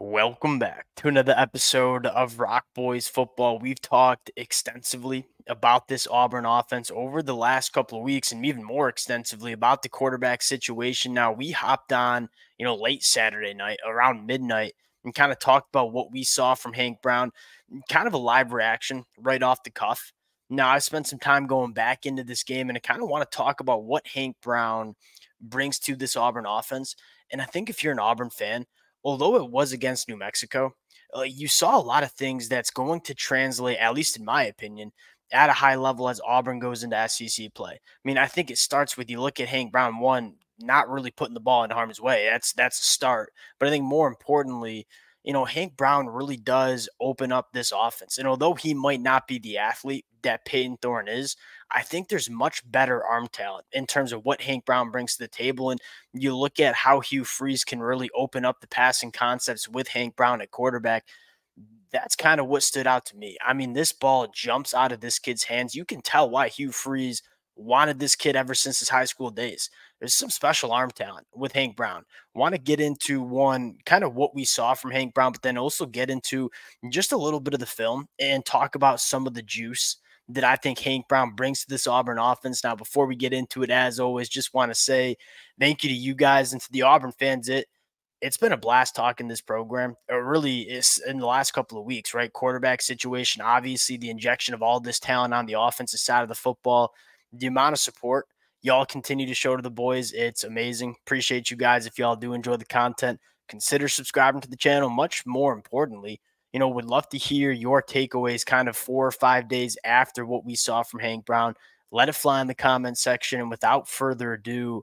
Welcome back to another episode of Rock Boys Football. We've talked extensively about this Auburn offense over the last couple of weeks and even more extensively about the quarterback situation. Now, we hopped on, late Saturday night around midnight and kind of talked about what we saw from Hank Brown, kind of a live reaction right off the cuff. Now, I spent some time going back into this game and I kind of want to talk about what Hank Brown brings to this Auburn offense. And I think if you're an Auburn fan, although it was against New Mexico, you saw a lot of things that's going to translate, at least in my opinion, at a high level as Auburn goes into SEC play. I mean, I think it starts with you look at Hank Brown, one, not really putting the ball in harm's way. That's a start. But I think more importantly, Hank Brown really does open up this offense. And although he might not be the athlete that Peyton Thorne is, I think there's much better arm talent in terms of what Hank Brown brings to the table. And you look at how Hugh Freeze can really open up the passing concepts with Hank Brown at quarterback. That's kind of what stood out to me. I mean, this ball jumps out of this kid's hands. You can tell why Hugh Freeze wanted this kid ever since his high school days. There's some special arm talent with Hank Brown. Want to get into one kind of what we saw from Hank Brown, but then also get into just a little bit of the film and talk about some of the juice that I think Hank Brown brings to this Auburn offense. Now, before we get into it, as always, just want to say thank you to you guys and to the Auburn fans. It's been a blast talking this program. It really is in the last couple of weeks, right? Quarterback situation, obviously the injection of all this talent on the offensive side of the football, the amount of support y'all continue to show to the boys. It's amazing. Appreciate you guys. If y'all do enjoy the content, consider subscribing to the channel. Much more importantly, would love to hear your takeaways kind of 4 or 5 days after what we saw from Hank Brown. Let it fly in the comment section. And without further ado,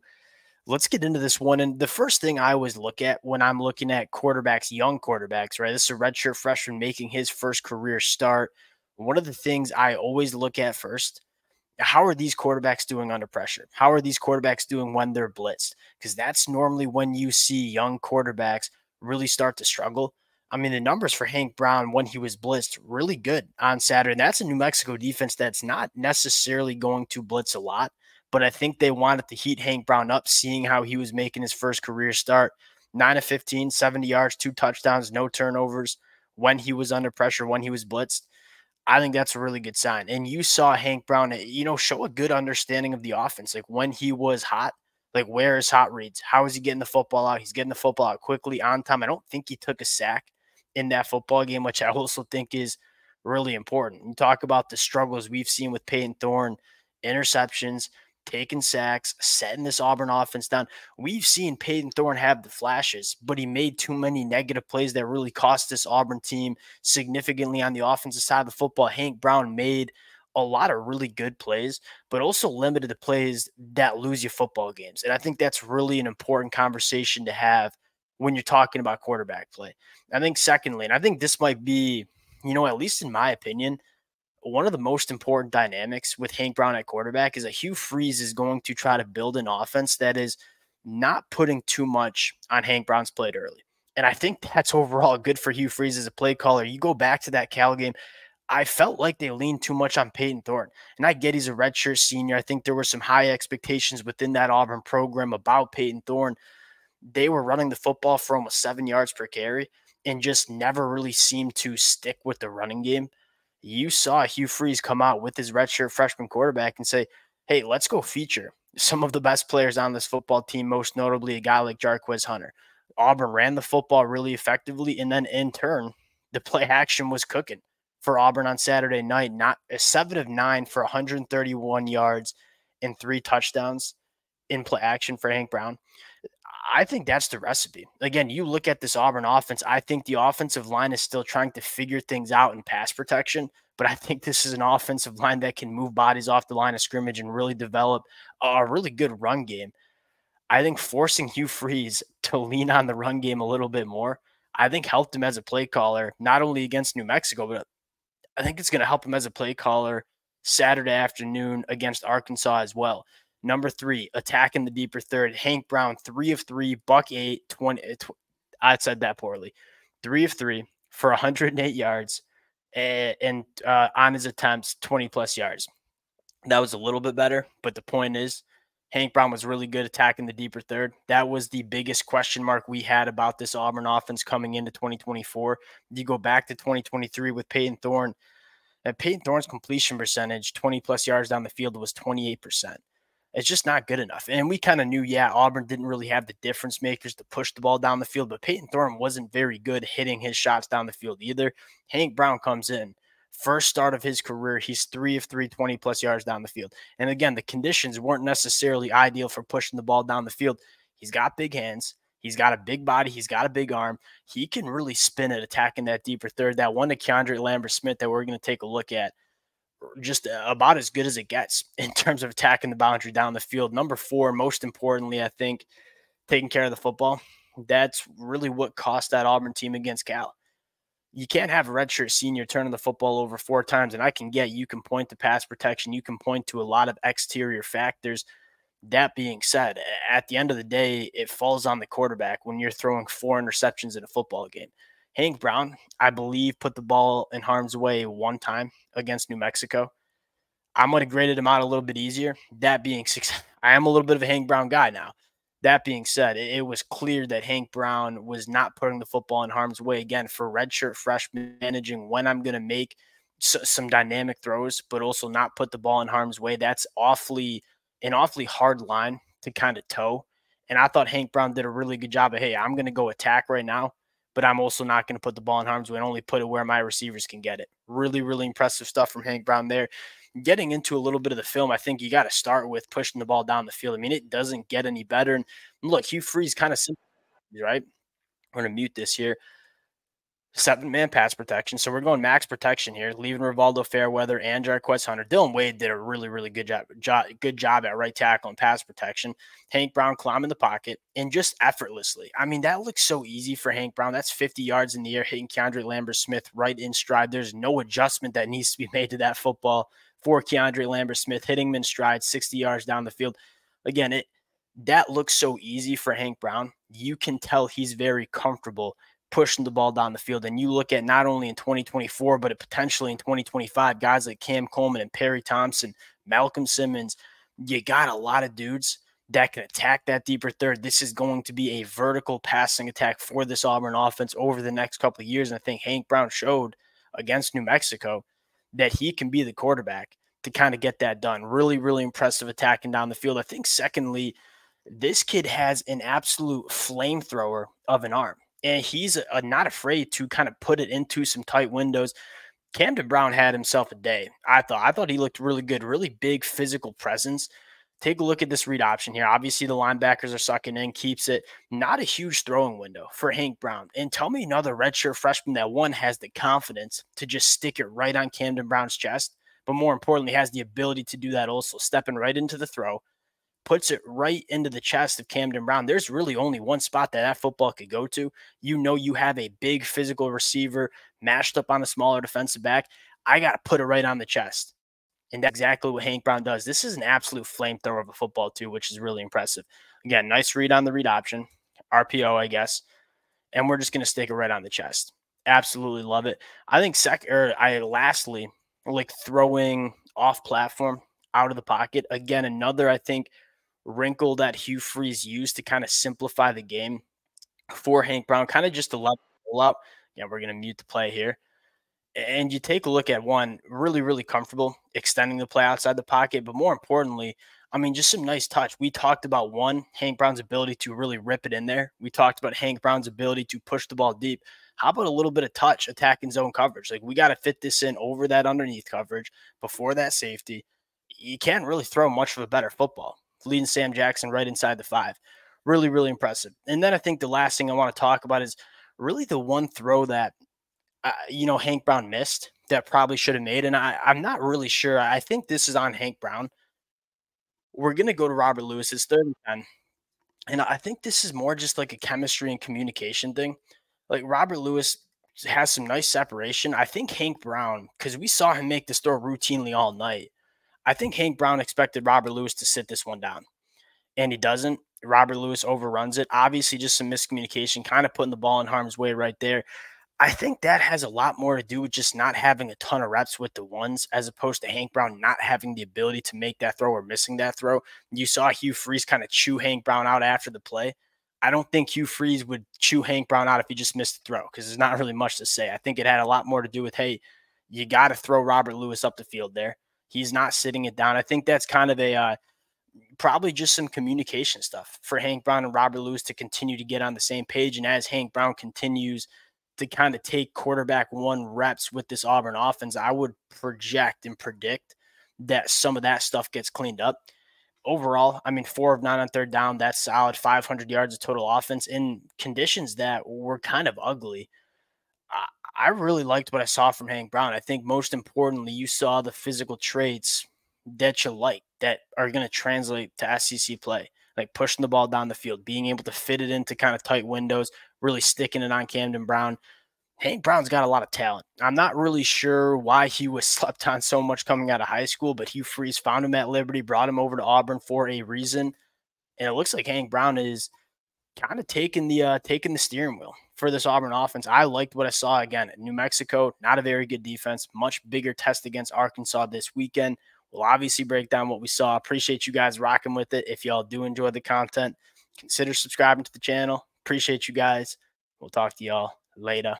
let's get into this one. And the first thing I always look at when I'm looking at quarterbacks, young quarterbacks, right? This is a redshirt freshman making his first career start. One of the things I always look at first, how are these quarterbacks doing under pressure? How are these quarterbacks doing when they're blitzed? Because that's normally when you see young quarterbacks really start to struggle. I mean, the numbers for Hank Brown when he was blitzed, really good on Saturday. And that's a New Mexico defense that's not necessarily going to blitz a lot, but I think they wanted to heat Hank Brown up, seeing how he was making his first career start. 9 of 15, 70 yards, 2 touchdowns, no turnovers when he was under pressure, when he was blitzed. I think that's a really good sign. And you saw Hank Brown, show a good understanding of the offense. Like when he was hot, like where his hot reads? How is he getting the football out? He's getting the football out quickly, on time. I don't think he took a sack in that football game, which I also think is really important. You talk about the struggles we've seen with Peyton Thorne, interceptions, taking sacks, setting this Auburn offense down. We've seen Peyton Thorne have the flashes, but he made too many negative plays that really cost this Auburn team significantly on the offensive side of the football. Hank Brown made a lot of really good plays, but also limited the plays that lose you football games. And I think that's really an important conversation to have when you're talking about quarterback play. I think secondly, and I think this might be, at least in my opinion, one of the most important dynamics with Hank Brown at quarterback is that Hugh Freeze is going to try to build an offense that is not putting too much on Hank Brown's plate early. And I think that's overall good for Hugh Freeze as a play caller. You go back to that Cal game, I felt like they leaned too much on Peyton Thorne. And I get he's a redshirt senior. I think there were some high expectations within that Auburn program about Peyton Thorne. They were running the football for almost 7 yards per carry and just never really seemed to stick with the running game. You saw Hugh Freeze come out with his redshirt freshman quarterback and say, hey, let's go feature some of the best players on this football team, most notably a guy like Jarquez Hunter. Auburn ran the football really effectively, and then in turn, the play action was cooking for Auburn on Saturday night. Not a 7 of 9 for 131 yards and 3 touchdowns in play action for Hank Brown. I think that's the recipe. Again, you look at this Auburn offense, I think the offensive line is still trying to figure things out in pass protection, but I think this is an offensive line that can move bodies off the line of scrimmage and really develop a really good run game. I think forcing Hugh Freeze to lean on the run game a little bit more, I think helped him as a play caller, not only against New Mexico, but I think it's going to help him as a play caller Saturday afternoon against Arkansas as well. Number 3, attacking the deeper third. Hank Brown, 3 of 3, buck 8, 20. I said that poorly. 3 of 3 for 108 yards and on his attempts, 20 plus yards. That was a little bit better, but the point is, Hank Brown was really good attacking the deeper third. That was the biggest question mark we had about this Auburn offense coming into 2024. You go back to 2023 with Peyton Thorne, and Peyton Thorne's completion percentage, 20 plus yards down the field, was 28%. It's just not good enough. And we kind of knew, yeah, Auburn didn't really have the difference makers to push the ball down the field, but Peyton Thorne wasn't very good hitting his shots down the field either. Hank Brown comes in. First start of his career, he's 3 of 3, 20 plus yards down the field. And again, the conditions weren't necessarily ideal for pushing the ball down the field. He's got big hands. He's got a big body. He's got a big arm. He can really spin it attacking that deeper third. That one to Keandre Lambert-Smith that we're going to take a look at, just about as good as it gets in terms of attacking the boundary down the field. Number 4, most importantly, I think, taking care of the football. That's really what cost that Auburn team against Cal. You can't have a redshirt senior turning the football over 4 times, and I can get you can point to pass protection. You can point to a lot of exterior factors. That being said, at the end of the day, it falls on the quarterback when you're throwing 4 interceptions in a football game. Hank Brown, I believe, put the ball in harm's way 1 time against New Mexico. I'm going to grade him out a little bit easier. That being said, I am a little bit of a Hank Brown guy now. That being said, it was clear that Hank Brown was not putting the football in harm's way. Again, for redshirt freshman, managing when I'm going to make some dynamic throws, but also not put the ball in harm's way. That's an awfully hard line to kind of toe. And I thought Hank Brown did a really good job of, hey, I'm going to go attack right now, but I'm also not going to put the ball in harm's way and only put it where my receivers can get it. Really, really impressive stuff from Hank Brown there. Getting into a little bit of the film, I think you got to start with pushing the ball down the field. I mean, it doesn't get any better. And look, Hugh Freeze kind of simple, right? I'm going to mute this here. 7-man pass protection. So we're going max protection here, leaving Rivaldo Fairweather and Jarquez Hunter. Dylan Wade did a really, really good job at right tackle and pass protection. Hank Brown climbing the pocket and just effortlessly. I mean, that looks so easy for Hank Brown. That's 50 yards in the air, hitting Keandre Lambert-Smith right in stride. There's no adjustment that needs to be made to that football for Keandre Lambert-Smith, hitting him in stride 60 yards down the field. Again, that looks so easy for Hank Brown. You can tell he's very comfortable pushing the ball down the field. And you look at not only in 2024, but potentially in 2025, guys like Cam Coleman and Perry Thompson, Malcolm Simmons, you got a lot of dudes that can attack that deeper third. This is going to be a vertical passing attack for this Auburn offense over the next couple of years. And I think Hank Brown showed against New Mexico that he can be the quarterback to kind of get that done. Really, really impressive attacking down the field. I think secondly, this kid has an absolute flamethrower of an arm. And he's not afraid to kind of put it into some tight windows. Camden Brown had himself a day. I thought he looked really good, really big physical presence. Take a look at this read option here. Obviously, the linebackers are sucking in, keeps it. Not a huge throwing window for Hank Brown. And tell me another redshirt freshman that, one, has the confidence to just stick it right on Camden Brown's chest, but more importantly, has the ability to do that also, stepping right into the throw, puts it right into the chest of Camden Brown. There's really only one spot that football could go to. You know, you have a big physical receiver matched up on a smaller defensive back. I got to put it right on the chest. And that's exactly what Hank Brown does. This is an absolute flamethrower of a football too, which is really impressive. Again, nice read on the read option, RPO, I guess. And we're just going to stick it right on the chest. Absolutely love it. I think lastly, like throwing off platform out of the pocket. Again, another, I think, wrinkle that Hugh Freeze used to kind of simplify the game for Hank Brown, kind of just to level up. Yeah, we're going to mute the play here. And you take a look at one, really, really comfortable extending the play outside the pocket. But more importantly, I mean, just some nice touch. We talked about Hank Brown's ability to really rip it in there. We talked about Hank Brown's ability to push the ball deep. How about a little bit of touch attacking zone coverage? Like, we got to fit this in over that underneath coverage before that safety. You can't really throw much of a better football. Leading Sam Jackson right inside the 5. Really, really impressive. And then I think the last thing I want to talk about is really the one throw that, Hank Brown missed that probably should have made. And I'm not really sure. I think this is on Hank Brown. We're going to go to Robert Lewis. It's 3rd and 10. And I think this is more just like a chemistry and communication thing. Like, Robert Lewis has some nice separation. I think Hank Brown, because we saw him make this throw routinely all night, I think Hank Brown expected Robert Lewis to sit this one down, and he doesn't. Robert Lewis overruns it. Obviously, just some miscommunication, kind of putting the ball in harm's way right there. I think that has a lot more to do with just not having a ton of reps with the ones, as opposed to Hank Brown not having the ability to make that throw or missing that throw. You saw Hugh Freeze kind of chew Hank Brown out after the play. I don't think Hugh Freeze would chew Hank Brown out if he just missed the throw, because there's not really much to say. I think it had a lot more to do with, hey, you got to throw Robert Lewis up the field there. He's not sitting it down. I think that's kind of a probably just some communication stuff for Hank Brown and Robert Lewis to continue to get on the same page. And as Hank Brown continues to kind of take quarterback one reps with this Auburn offense, I would project and predict that some of that stuff gets cleaned up. Overall, I mean, 4 of 9 on third down, that's solid, 500 yards of total offense in conditions that were kind of ugly. I really liked what I saw from Hank Brown. I think most importantly, you saw the physical traits that you like that are going to translate to SEC play, like pushing the ball down the field, being able to fit it into kind of tight windows, really sticking it on Camden Brown. Hank Brown's got a lot of talent. I'm not really sure why he was slept on so much coming out of high school, but Hugh Freeze found him at Liberty, brought him over to Auburn for a reason. And it looks like Hank Brown is kind of taking the steering wheel for this Auburn offense. I liked what I saw again at New Mexico. Not a very good defense. Much bigger test against Arkansas this weekend. We'll obviously break down what we saw. Appreciate you guys rocking with it. If y'all do enjoy the content, consider subscribing to the channel. Appreciate you guys. We'll talk to y'all later.